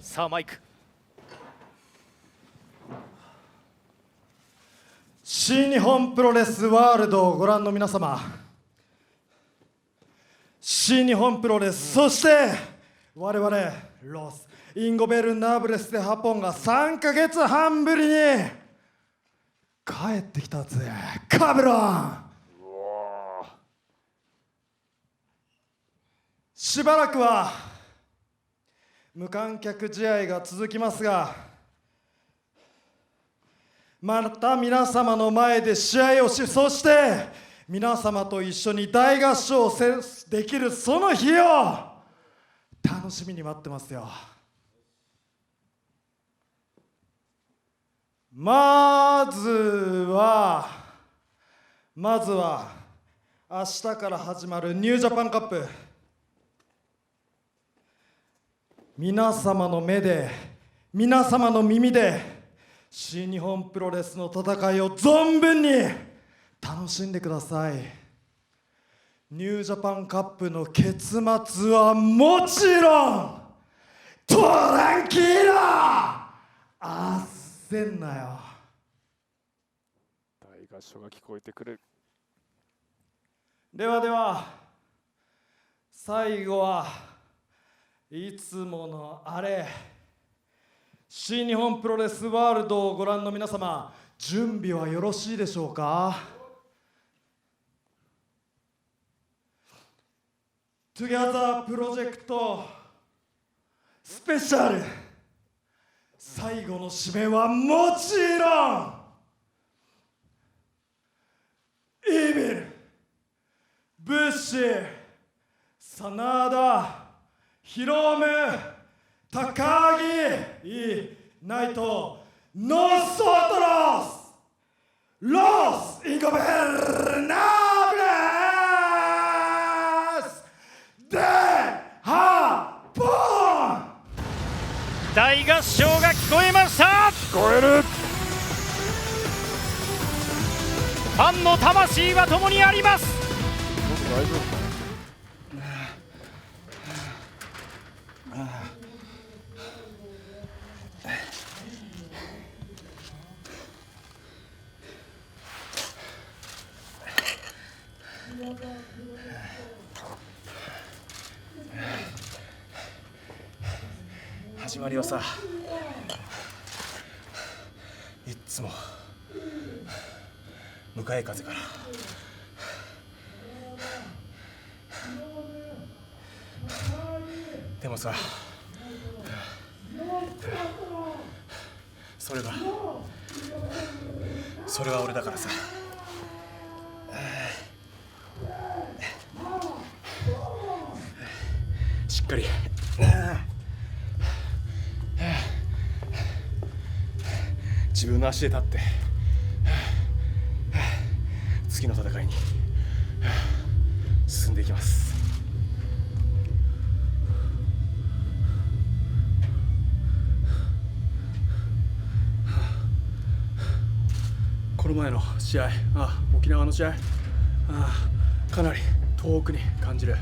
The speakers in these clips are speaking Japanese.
さあマイク。新日本プロレスワールドをご覧の皆様、新日本プロレス、そして我々ロスインゴベルナブレス・デ・ハポンが3ヶ月半ぶりに帰ってきたぜ、カブロン。しばらくは無観客試合が続きますが、また皆様の前で試合をし、そして皆様と一緒に大合唱をできるその日を楽しみに待ってますよ。まずは明日から始まるニュージャパンカップ、皆様の目で皆様の耳で新日本プロレスの戦いを存分に楽しんでください。ニュージャパンカップの結末はもちろんトランキーラ焦んなよ。大合唱が聞こえてくる。では最後はいつものあれ、新日本プロレスワールドをご覧の皆様、準備はよろしいでしょうか。トゥギャザープロジェクトスペシャル、最後の締めはもちろんイービル、ブッシー、真田、ヒロム、高木、ナイト、ノストロス、ロスインゴベルナブレスデハポン。大合唱が聞こえました。聞こえる。ファンの魂は共にあります。大丈夫。始まりはさ、いっつも向かい風からでもさ、それは俺だからさ、しっかり自分の足で立って次の戦いに進んでいきます。この前の試合、沖縄の試合、かなり遠くに感じる。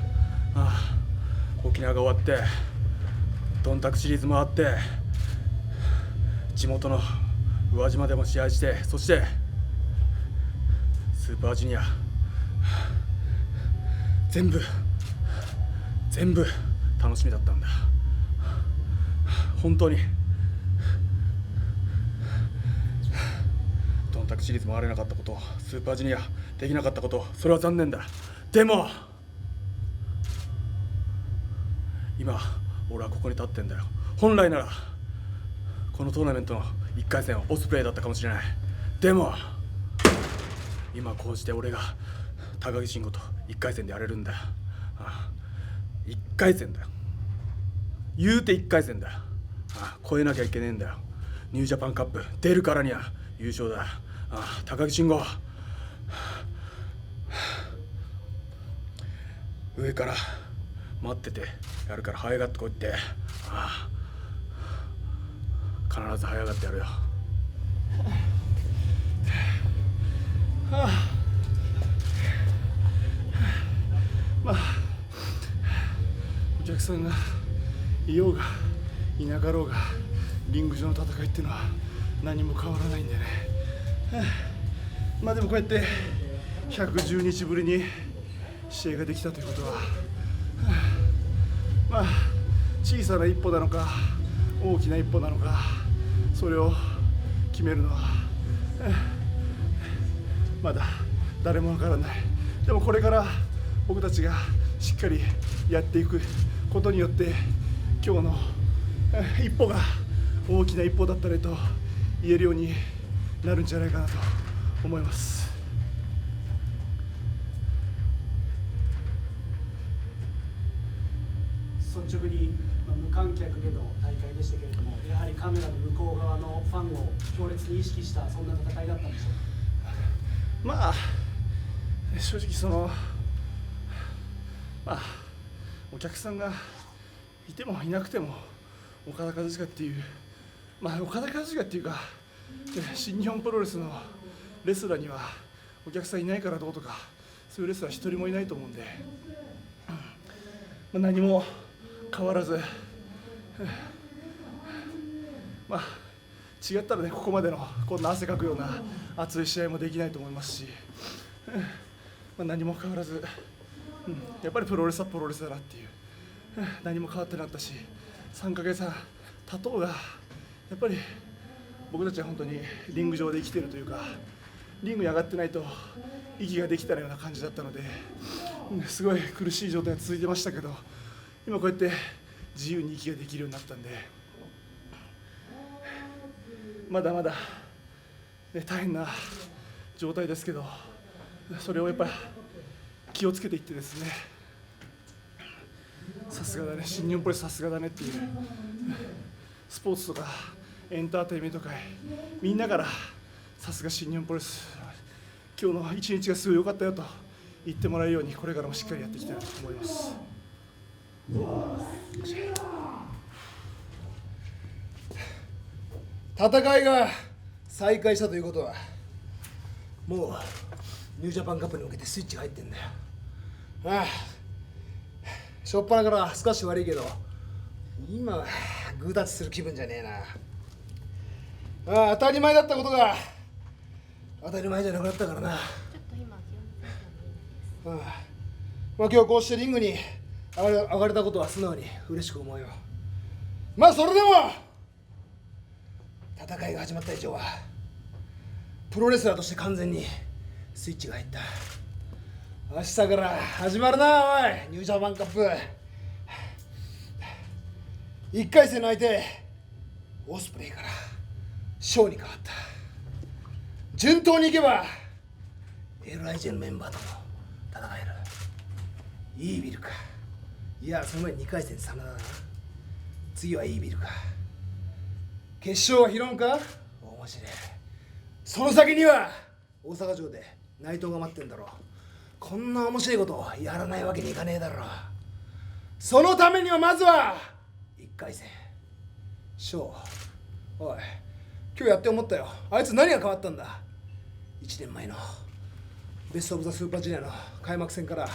沖縄が終わってドンタクシリーズ回って地元の宇和島でも試合して、そしてスーパージュニア全部楽しみだったんだ。本当にドンタクシリーズ回れなかったこと、スーパージュニアできなかったこと、それは残念だ。でも今俺はここに立ってんだよ。本来ならこのトーナメントの1回戦はオスプレイだったかもしれない。でも今こうして俺が高木慎吾と1回戦でやれるんだよ。1回戦だよ。言うて1回戦だよ。超えなきゃいけねえんだよ。ニュージャパンカップ出るからには優勝だ。高木慎吾、上から待っててやるから這い上がってこいって。必ず這い上がってやるよ。お客さんがいようがいなかろうがリング上の戦いっていうのは何も変わらないんでね、まあでもこうやって110日ぶりに試合ができたということは、まあ小さな一歩なのか大きな一歩なのか、それを決めるのはまだ誰もわからない。でもこれから僕たちがしっかりやっていくことによって今日の一歩が大きな一歩だったねと言えるようになるんじゃないかなと思います。率直に無観客での大会でしたけれども、やはりカメラの向こう側のファンを強烈に意識したそんな戦いだったんでしょうか。まあ正直お客さんがいてもいなくても岡田和親っていう、岡田和親っていうか新日本プロレスのレスラーにはお客さんいないからどうとかそういうレスラー一人もいないと思うんで、何も変わらず、違ったらねここまでのこんな汗かくような熱い試合もできないと思いますし、何も変わらず、やっぱりプロレスはプロレスだなっていう、何も変わってなかったし、3ヶ月半経とうがやっぱり僕たちは本当にリング上で生きているというか、リングに上がってないと息ができたような感じだったので、すごい苦しい状態が続いてましたけど、今こうやって自由に息ができるようになったんで、まだまだ、大変な状態ですけど、それをやっぱり気をつけていってですね、さすがだね、新日本プロレスさすがだねっていう、スポーツとかエンターテインメント界みんなからさすが新日本プロレス、今日の一日がすごい良かったよと言ってもらえるようにこれからもしっかりやっていきたいなと思います。戦いが再開したということはもうニュージャパンカップに向けてスイッチが入ってんだよ。ああ、初っ端から少し悪いけど今はグータッチする気分じゃねえな。ああ、当たり前だったことが当たり前じゃなくなったからな。今日こうしてリングに上がれたことは素直に嬉しく思うよ。それでも戦いが始まった以上はプロレスラーとして完全にスイッチが入った。明日から始まるな、おい、ニュージャパンカップ。1回戦の相手オスプレイからショーに変わった。順当にいけばLIJ のメンバーとも戦える。いいビルか、いやその前に2回戦真田だな。次はいいビルか、決勝はヒロンか、面白い。その先には大阪城で内藤が待ってんだろう。こんな面白いことをやらないわけにいかねえだろう。そのためにはまずは1回戦ショー。おい、今日やって思ったよ。あいつ何が変わったんだ。1年前のベストオブザスーパージュニアの開幕戦から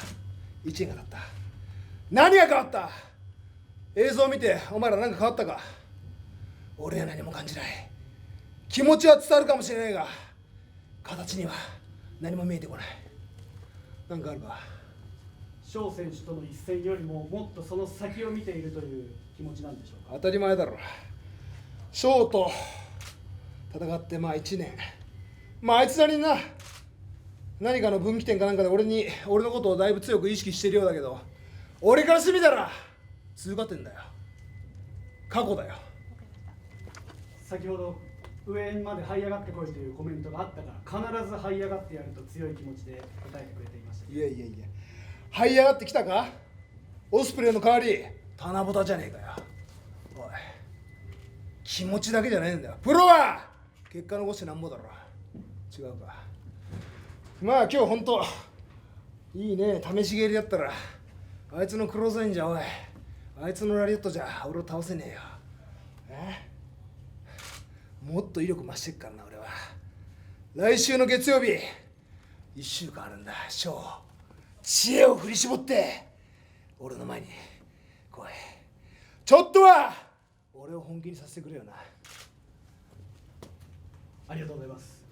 1年が経った。何が変わった。映像を見てお前ら何か変わったか。俺は何も感じない。気持ちは伝わるかもしれないが形には何も見えてこない。何かあるか。翔選手との一戦よりももっとその先を見ているという気持ちなんでしょうか。当たり前だろ。翔と戦って1年、あいつなりにな何かの分岐点かなんかで俺のことをだいぶ強く意識してるようだけど、俺からしてみたら通過点だよ。過去だよ。先ほど上まで這い上がってこいというコメントがあったから必ず這い上がってやると強い気持ちで答えてくれていました。いや這い上がってきたか。オスプレイの代わり棚ぼたじゃねえかよ。おい、気持ちだけじゃないんだよ。プロは結果残してなんぼだろ。違うか。今日ほんといいね、試し蹴りだったらあいつのクローズラインじゃ、おい、あいつのラリアットじゃ俺を倒せねえよ。もっと威力増してっからな俺は。来週の月曜日1週間あるんだ。ショー、知恵を振り絞って俺の前に来い。ちょっとは俺を本気にさせてくれよな。ありがとうございます。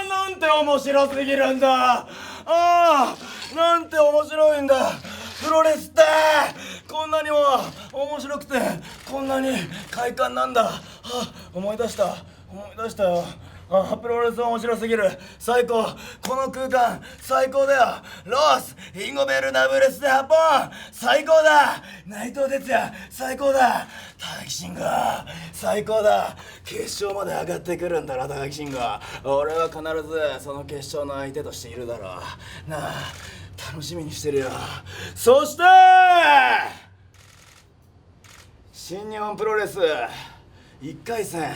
なんて面白すぎるんだ。なんて面白いんだ。プロレスってこんなにも面白くてこんなに快感なんだ。思い出したよ。プロレス面白すぎる。最高。この空間最高だよ。ロースインゴベルダブルスで8本最高だ。内藤哲也最高だ。高木慎吾最高だ。決勝まで上がってくるんだな高木慎吾。俺は必ずその決勝の相手としているだろうなあ。楽しみにしてるよ。そして新日本プロレス1回戦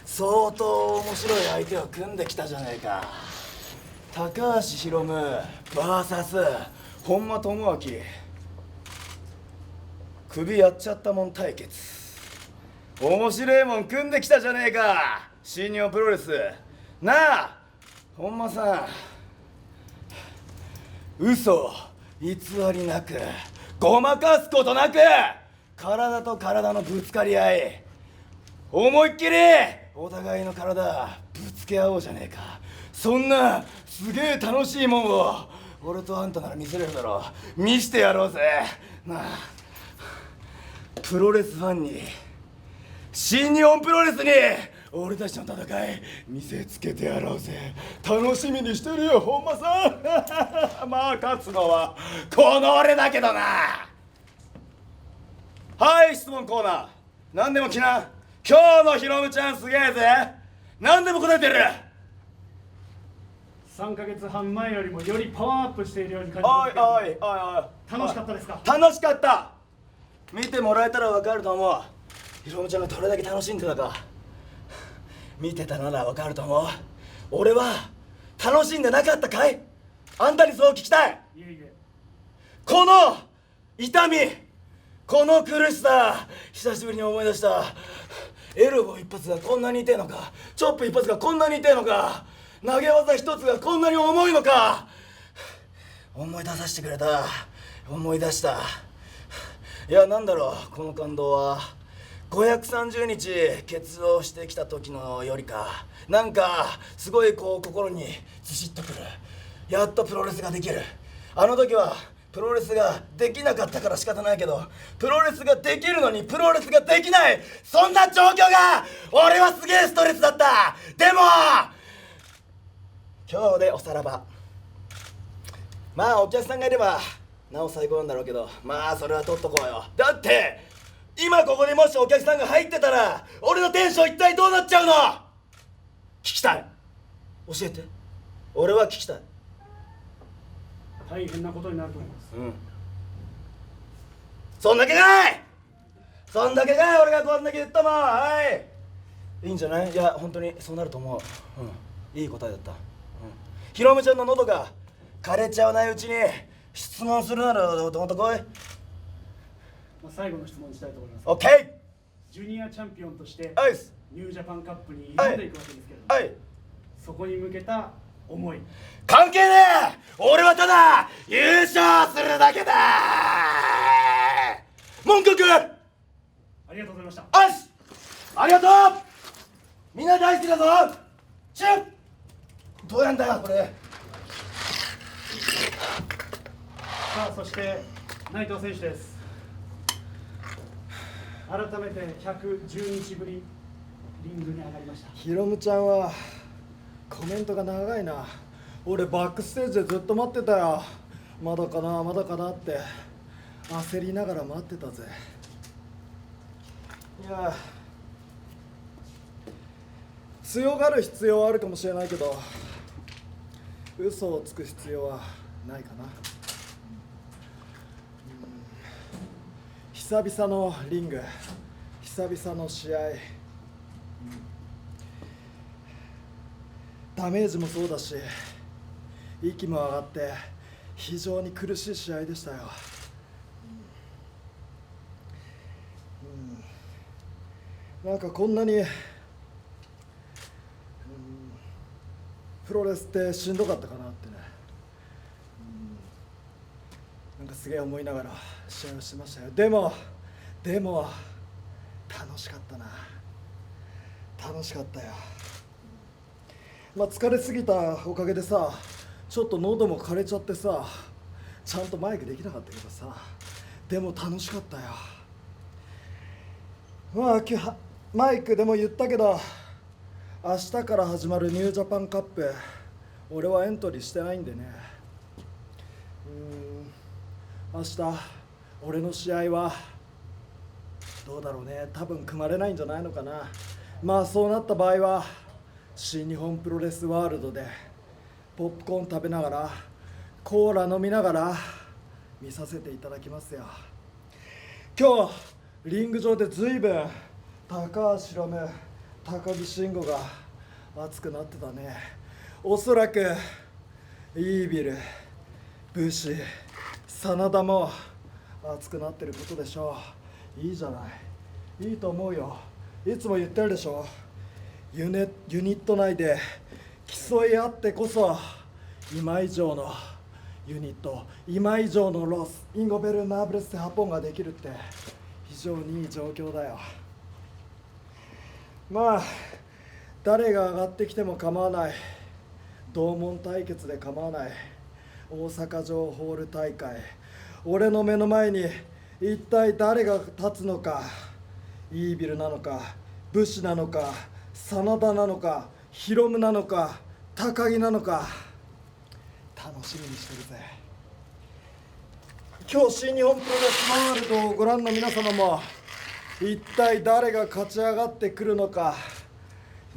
相当面白い相手を組んできたじゃねえか。高橋宏夢 VS 本間朋晃首やっちゃったもん対決。面白いもん組んできたじゃねえか新日本プロレスなあ。本間さん嘘偽りなくごまかすことなく体と体のぶつかり合い思いっきりお互いの体ぶつけ合おうじゃねえか。そんなすげえ楽しいもんを俺とあんたなら見せれるだろう。見してやろうぜなあ。プロレスファンに新日本プロレスに俺たちの戦い見せつけてやろうぜ。楽しみにしてるよ本間さんまあ勝つのはこの俺だけどな。はい質問コーナー何でも来な。今日のヒロムちゃんすげえぜ。何でも答えてる。3ヶ月半前よりもよりパワーアップしているように感じおいますおいおいおい楽しかったですか？楽しかった。見てもらえたら分かると思う。ヒロムちゃんがどれだけ楽しんでたか見てたなら分かると思う。俺は楽しんでなかったかい。あんたにそう聞きたい。いえいえ。この痛みこの苦しさ久しぶりに思い出した。エルボー一発がこんなに痛えのか。チョップ一発がこんなに痛えのか。投げ技一つがこんなに重いのか。思い出させてくれた。思い出した。いやなんだろうこの感動は。530日欠場してきた時のよりかなんかすごいこう心にずしっとくる。やっとプロレスができる。あの時はプロレスができなかったから仕方ないけどプロレスができるのにプロレスができないそんな状況が俺はすげえストレスだった。でも今日でおさらば。まあお客さんがいればなお最高なんだろうけどまあそれは取っとこうよ。だって今ここにもしお客さんが入ってたら俺のテンション一体どうなっちゃうの。聞きたい。教えて。俺は聞きたい。大変なことになると思います。そんだけかい。そんだけかい。俺がこんだけ言ったもん。はいいいんじゃない。いや本当にそうなると思う。いい答えだった。ヒロムちゃんの喉が枯れちゃわないうちに質問するならどんとこい。最後の質問にしたいと思います。オッケー。ジュニアチャンピオンとしてアイスニュージャパンカップに挑んでいくわけですけれども、そこに向けた思い関係ねえ。俺はただ優勝するだけだ。文句ありがとうございました。よしありがとう。みんな大好きだぞ。チュッどうやんだよこれ。さあそして内藤選手です。改めて110日ぶりリングに上がりました。ヒロムちゃんはコメントが長いな。俺バックステージでずっと待ってたよ。まだかなまだかなって焦りながら待ってたぜ。いや強がる必要はあるかもしれないけど嘘をつく必要はないかな。久々のリング久々の試合、ダメージもそうだし息も上がって非常に苦しい試合でしたよ。なんかこんなに、プロレスってしんどかったかなってね。なんかすげえ思いながら試合をしてましたよ。でも楽しかったな。楽しかったよ。疲れすぎたおかげでさ、ちょっと喉も枯れちゃってさ、ちゃんとマイクできなかったけどさ、でも楽しかったよ。今日マイクでも言ったけど、明日から始まるニュージャパンカップ、俺はエントリーしてないんでね。明日俺の試合はどうだろうね、多分組まれないんじゃないのかな。そうなった場合は新日本プロレスワールドでポップコーン食べながらコーラ飲みながら見させていただきますよ。今日リング上で随分高橋宏夢、高木慎吾が熱くなってたね。おそらくイービル、武士、真田も熱くなってることでしょう。いいじゃない、いいと思うよ。いつも言ってるでしょ、ユニット内で競い合ってこそ今以上のユニット、今以上のロス、インゴベルナーブレス・ハポンができるって非常にいい状況だよ。誰が上がってきても構わない、同門対決で構わない、大阪城ホール大会、俺の目の前に一体誰が立つのか、イービルなのか、武士なのか、真田なのか、ヒロムなのか、高木なのか、楽しみにしてるぜ。今日新日本プロレスワールドをご覧の皆様も、一体誰が勝ち上がってくるのか、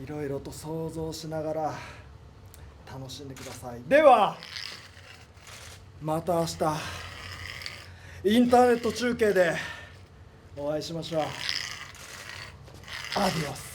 いろいろと想像しながら楽しんでください。ではまた明日インターネット中継でお会いしましょう。アディオス。